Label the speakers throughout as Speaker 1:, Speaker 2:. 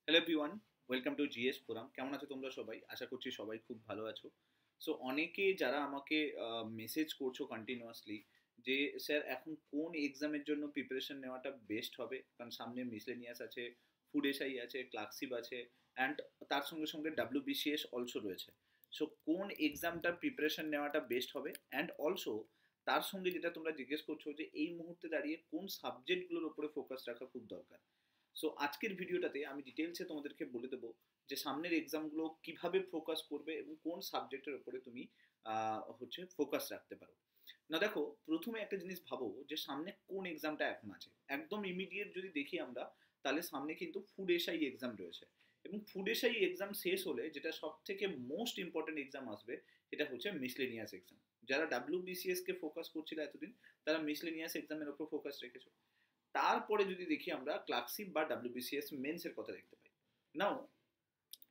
Speaker 1: Hello everyone, welcome to GS forum. কেমন আছো তোমরা সবাই? আশা করছি সবাই খুব ভালো আছো। সো অনেকে যারা আমাকে মেসেজ করছো কন্টিনিউয়াসলি যে স্যার এখন কোন এক্সামের জন্য প্রিপারেশন নেওয়াটা বেস্ট হবে, কারণ সামনে মিসলেনিয়াস আছে, ফুড এসআই আছে, ক্লার্কশিপ আছে, অ্যান্ড তার সঙ্গে সঙ্গে ডাব্লিউবিসিএস অলসো রয়েছে। সো কোন এক্সামটার প্রিপারেশন নেওয়াটা বেস্ট হবে, অ্যান্ড অলসো তার সঙ্গে যেটা তোমরা জিজ্ঞেস করছো যে এই মুহূর্তে দাঁড়িয়ে কোন সাবজেক্টগুলোর উপরে ফোকাস রাখা খুব দরকার। সো আজকের ভিডিওটাতে আমি ডিটেলসে তোমাদেরকে বলে দেবো যে সামনের এক্সামগুলো কিভাবে ফোকাস করবে এবং কোন সাবজেক্টের উপরে তুমি ফোকাস রাখতে পারো। না দেখো, প্রথমে একটা জিনিস ভাবো যে সামনে কোন এক্সামটা এখন আছে। একদম ইমিডিয়েট যদি দেখি আমরা, তাহলে সামনে কিন্তু ফুড এসআই এক্সাম রয়েছে, এবং ফুড এসআই এক্সাম শেষ হলে যেটা সব থেকে মোস্ট ইম্পর্টেন্ট এক্সাম আসবে সেটা হচ্ছে মিসলেনিয়াস এক্সাম। যারা ডাব্লিউবিসিএস কে ফোকাস করছিল এতদিন, তারা মিসলেনিয়াস এক্সামের উপর ফোকাস রেখেছো। তারপরে যদি দেখি আমরা ক্লার্কশিপ বা ডাব্লিউবিসিএস মেন্সের কথা দেখতে পাই। নাও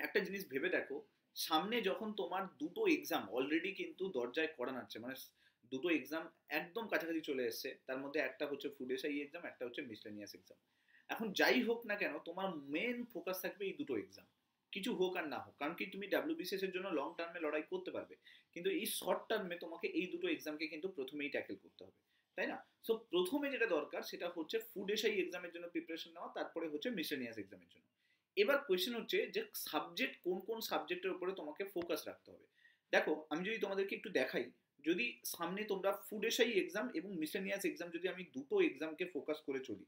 Speaker 1: একটা জিনিস ভেবে দেখো, সামনে যখন তোমার দুটো এক্সাম অলরেডি কিন্তু দরজায় কড়া নাড়ছে, মানে দুটো এক্সাম একদম কাছাকাছি চলে এসছে, তার মধ্যে একটা হচ্ছে ফুড এসআই এক্সাম, একটা হচ্ছে মিসলেনিয়াস এক্সাম। এখন যাই হোক না কেন তোমার মেন ফোকাস থাকবে এই দুটো এক্সাম, কিছু হোক আর না হোক। কারণ কি, তুমি ডাব্লিউবিসিএস এর জন্য লং টার্মে লড়াই করতে পারবে, কিন্তু এই শর্ট টার্মে তোমাকে এই দুটো এক্সামকে কিন্তু প্রথমেই ট্যাকেল করতে হবে, তাই না? সো প্রথমে যেটা দরকার সেটা হচ্ছে ফুড এসআই এক্সামের জন্য প্রিপারেশন নেওয়া, তারপরে হচ্ছে মিসলেনিয়াস এক্সামের জন্য। এবার কোয়েশ্চেন হচ্ছে যে সাবজেক্ট কোন কোন সাবজেক্টের উপরে তোমাকে ফোকাস রাখতে হবে। দেখো, আমি যদি তোমাদেরকে একটু দেখাই, যদি সামনে তোমরা ফুড এসআই এক্সাম এবং মিসলেনিয়াস এক্সাম যদি আমি দুটো এক্সামকে ফোকাস করে চলি,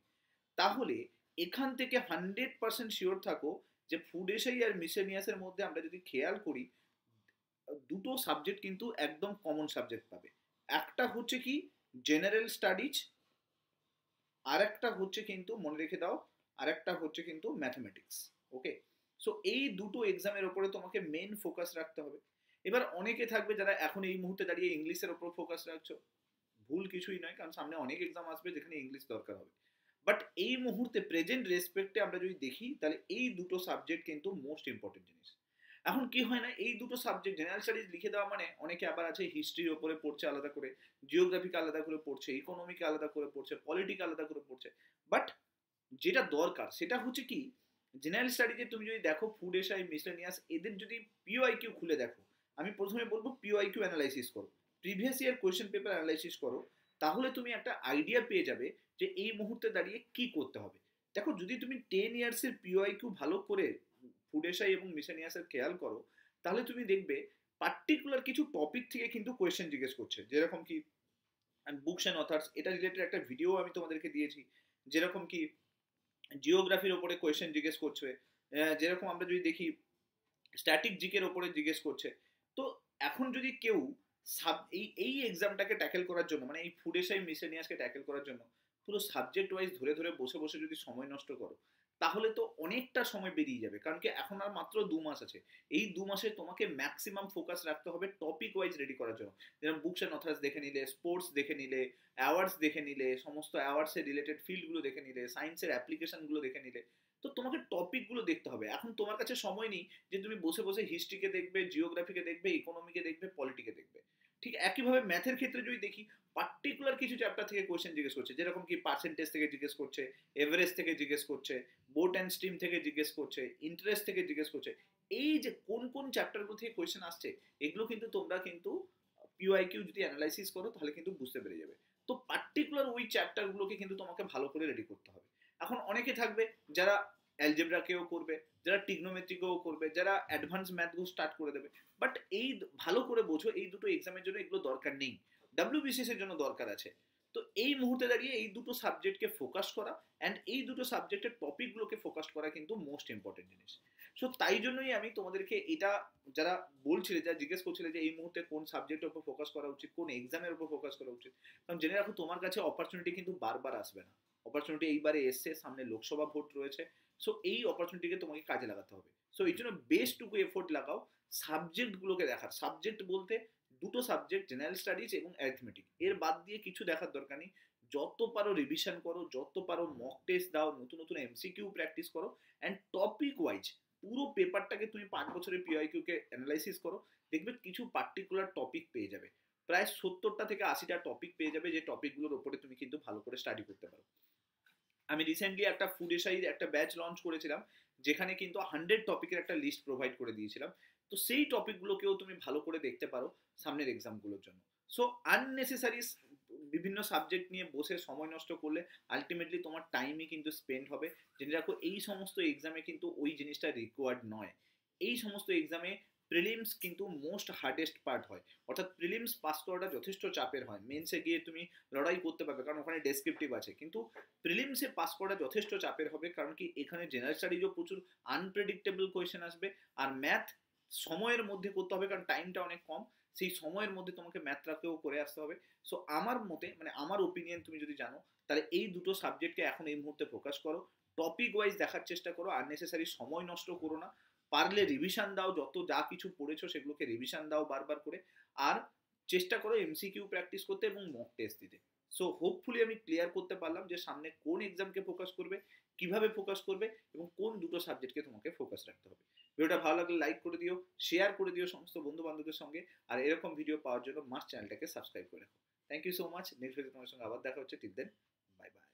Speaker 1: তাহলে এখান থেকে 100% শিওর থাকো যে ফুড এসআই আর মিসলেনিয়াসের মধ্যে আমরা যদি খেয়াল করি, দুটো সাবজেক্ট কিন্তু একদম কমন সাবজেক্ট পাবে। একটা হচ্ছে কি, জেনারেল স্টাডিজ, আর একটা হচ্ছে কিন্তু মনে রেখে দাও, আর একটা হচ্ছে কিন্তু ম্যাথমেটিক্স। ওকে, সো এই দুটো এক্সামের উপরে তোমাকে মেন ফোকাস রাখতে হবে। এবার অনেকে থাকবে যারা এখন এই মুহূর্তে দাঁড়িয়ে ইংলিশের ওপর ফোকাস রাখছো। ভুল কিছুই নয়, কারণ সামনে অনেক এক্সাম আসবে যেখানে ইংলিশ দরকার হবে। বাট এই মুহূর্তে প্রেজেন্ট রেসপেক্টে আমরা যদি দেখি, তাহলে এই দুটো সাবজেক্ট কিন্তু মোস্ট ইম্পর্টেন্ট জিনিস। এখন কি হয় না, এই দুটো সাবজেক্ট জেনারেল স্টাডিজ লিখে দেওয়া মানে অনেকে আবার আছে হিস্ট্রির ওপরে পড়ছে আলাদা করে, জিওগ্রাফিকে আলাদা করে পড়ছে, ইকোনমিকে আলাদা করে পড়ছে, পলিটিকে আলাদা করে পড়ছে। বাট যেটা দরকার সেটা হচ্ছে কি, জেনারেল স্টাডিজে তুমি যদি দেখো ফুড এসআই মিসলেনিয়াস এদের যদি পিওআইকিউ খুলে দেখো, আমি প্রথমে বলবো পিওআইকিউ অ্যানালাইসিস করো, previous year question paper analysis করো, তাহলে তুমি একটা আইডিয়া পেয়ে যাবে যে এই মুহূর্তে দাঁড়িয়ে কি করতে হবে। দেখো, যদি তুমি 10 ইয়ার্সের পিওআইকিউ ভালো করে ফুড এসআই এবং মিসলেনিয়াসের খেয়াল করো, তাহলে তুমি দেখবে পার্টিকুলার কিছু টপিক থেকে কিন্তু কোয়েশ্চেন জিজ্ঞেস করছে। যেরকম কি বুকস অ্যান্ড অথার্স, এটা রিলেটেড একটা ভিডিও আমি তোমাদেরকে দিয়েছি। যেরকম কি জিওগ্রাফির ওপরে কোয়েশ্চেন জিজ্ঞেস করছে, যেরকম আমরা যদি দেখি স্ট্যাটিক জিকের ওপরে জিজ্ঞেস করছে। তো এখন যদি কেউ এই এই এক্সামটাকে ট্যাকেল করার জন্য, মানে এই ফুড এসআই মিসেলিনিয়াসকে ট্যাকেল করার জন্য পুরো সাবজেক্ট ওয়াইজ ধরে ধরে বসে বসে যদি সময় নষ্ট করো, তাহলে তো অনেকটা সময় বেরিয়ে যাবে। কারণ কি, এখন আর মাত্র 2 মাস আছে। এই 2 মাসে তোমাকে ম্যাক্সিমাম ফোকাস রাখতে হবে টপিক ওয়াইজ রেডি করার জন্য। যেমন বুকস অ্যান্ড অথার্স দেখে নিলে, স্পোর্টস দেখে নিলে, অ্যাওয়ার্ডস দেখে নিলে, সমস্ত অ্যাওয়ার্ডসের রিলেটেড ফিল্ডগুলো দেখে নিলে, সায়েন্সের অ্যাপ্লিকেশনগুলো দেখে নিলে। তো তোমাকে টপিকগুলো দেখতে হবে। এখন তোমার কাছে সময় নেই যে তুমি বসে বসে হিস্ট্রিকে দেখবে, জিওগ্রাফিকে দেখবে, ইকোনমিকে দেখবে, পলিটিকে দেখবে। ঠিক একইভাবে ম্যাথের ক্ষেত্রে যদি দেখি, পার্টিকুলার কিছু চ্যাপ্টার থেকে কোয়েশ্চেন জিজ্ঞেস করছে, যেরকম কি পার্সেন্টেজ থেকে জিজ্ঞেস করছে, এভারেজ থেকে জিজ্ঞেস করছে, বোট অ্যান্ড স্ট্রিম থেকে জিজ্ঞেস করছে, ইন্টারেস্ট থেকে জিজ্ঞেস করছে। এই যে কোন কোন চ্যাপ্টারগুলো থেকে কোয়েশ্চেন আসছে, এগুলো কিন্তু তোমরা কিন্তু পিওআইকিউ যদি অ্যানালাইসিস করো তাহলে কিন্তু বুঝতে পেরে যাবে। তো পার্টিকুলার ওই চ্যাপ্টারগুলোকে কিন্তু তোমাকে ভালো করে রেডি করতে হবে। এখন অনেকে থাকবে যারা অ্যালজেব্রাকেও করবে, যারা টিগনোমেট্রিকেও করবে, যারা অ্যাডভান্স ম্যাথগুলো স্টার্ট করে দেবে। বাট এই ভালো করে বোঝো, এই দুটো এক্সামের জন্য এগুলো দরকার নেই, ডাব্লিউবিসিএস এর জন্য দরকার আছে। তো এই মুহূর্তে দাঁড়িয়ে এই দুটো সাবজেক্টকে ফোকাস করা অ্যান্ড এই দুটো সাবজেক্টের টপিকগুলোকে ফোকাস করা কিন্তু মোস্ট ইম্পর্টেন্ট জিনিস। সো তাই জন্যই আমি তোমাদেরকে এটা, যারা বলছিলে, যারা জিজ্ঞেস করছিলে যে এই মুহূর্তে কোন সাবজেক্টের উপর ফোকাস করা উচিত, কোন এক্সামের উপর ফোকাস করা উচিত, কারণ জেনে রাখো তোমার কাছে অপরচুনিটি কিন্তু বারবার আসবে না। অপরচুনিটি এইবারে এসছে, সামনে লোকসভা ভোট রয়েছে। সো এই অপরচুনিটিকে তোমাকে কাজে লাগাতে হবে। সো এই জন্য বেশটুকু এফোর্ট লাগাও সাবজেক্টগুলোকে দেখার। সাবজেক্ট বলতে দুটো সাবজেক্ট, জেনারেল স্টাডিজ এবং অ্যারিথমেটিক, এর বাদ দিয়ে কিছু দেখার দরকার নেই। যত পারো রিভিশন করো, যত পারো মক টেস্ট দাও, নতুন নতুন এমসিকিউ প্র্যাকটিস করো, অ্যান্ড টপিক ওয়াইজ পুরো পেপারটাকে তুমি 5 বছরের পিআইকিউ কে অ্যানালাইসিস করো। দেখবে কিছু পার্টিকুলার টপিক পেয়ে যাবে, প্রায় 70টা থেকে 80টা টপিক পেয়ে যাবে, যে টপিকগুলোর উপরে তুমি কিন্তু ভালো করে স্টাডি করতে পারো। আমি রিসেন্টলি একটা ফুড এসআই একটা ব্যাচ লঞ্চ করেছিলাম, যেখানে কিন্তু 100 টপিকের একটা লিস্ট প্রোভাইড করে দিয়েছিলাম। তো সেই টপিকগুলোকেও তুমি ভালো করে দেখতে পারো সামনের এক্সামগুলোর জন্য। সো আননেসেসারি বিভিন্ন সাবজেক্ট নিয়ে বসে সময় নষ্ট করলে আলটিমেটলি তোমার টাইমই কিন্তু স্পেন্ড হবে। জেনে রাখো এই সমস্ত এক্সামে কিন্তু ওই জিনিসটা রিকোয়ার্ড নয়। এই সমস্ত এক্সামে প্রিলিমস কিন্তু মোস্ট হার্ডেস্ট পার্ট হয়, অর্থাৎ প্রিলিমস পাস করাটা যথেষ্ট চাপের হয়। মেন্সে গিয়ে তুমি লড়াই করতে পারবে কারণ ওখানে ডেসক্রিপটিভ আছে, কিন্তু প্রিলিমসে পাস করা যথেষ্ট চাপের হবে, কারণ কি এখানে জেনারেল স্টাডিজও প্রচুর আনপ্রেডিক্টেবল কোয়েশ্চেন আসবে, আর ম্যাথ সময়ের মধ্যে করতে হবে কারণ টাইমটা অনেক কম, সেই সময়ের মধ্যে তোমাকে ম্যাথটাকেও করে আসতে হবে। সো আমার মতে মানে আমার ওপিনিয়ন তুমি যদি জানো তাহলে এই দুটো সাবজেক্টকে এখন এই মুহূর্তে ফোকাস করো, টপিক ওয়াইজ দেখার চেষ্টা করো, আননেসেসারি সময় নষ্ট করো না, পারলে রিভিশন দাও, যত যা কিছু পড়েছো সেগুলোকে রিভিশন দাও বারবার করে, আর চেষ্টা করো এমসিকিউ প্র্যাকটিস করতে এবং মক টেস্ট দিতে। সো হোপফুলি আমি ক্লিয়ার করতে পারলাম যে সামনে কোন এক্সামকে ফোকাস করবে, কিভাবে ফোকাস করবে এবং কোন দুটো সাবজেক্টকে তোমাকে ফোকাস রাখতে হবে। ভিডিওটা ভালো লাগলে লাইক করে দিও, শেয়ার করে দিও সমস্ত বন্ধু বান্ধবদের সঙ্গে, আর এরকম ভিডিও পাওয়ার জন্য মাস্ট চ্যানেলটাকে সাবস্ক্রাইব করে রাখো। Thank you so much. Next video তোমার সঙ্গে আবার দেখা হচ্ছে। Till then, bye by.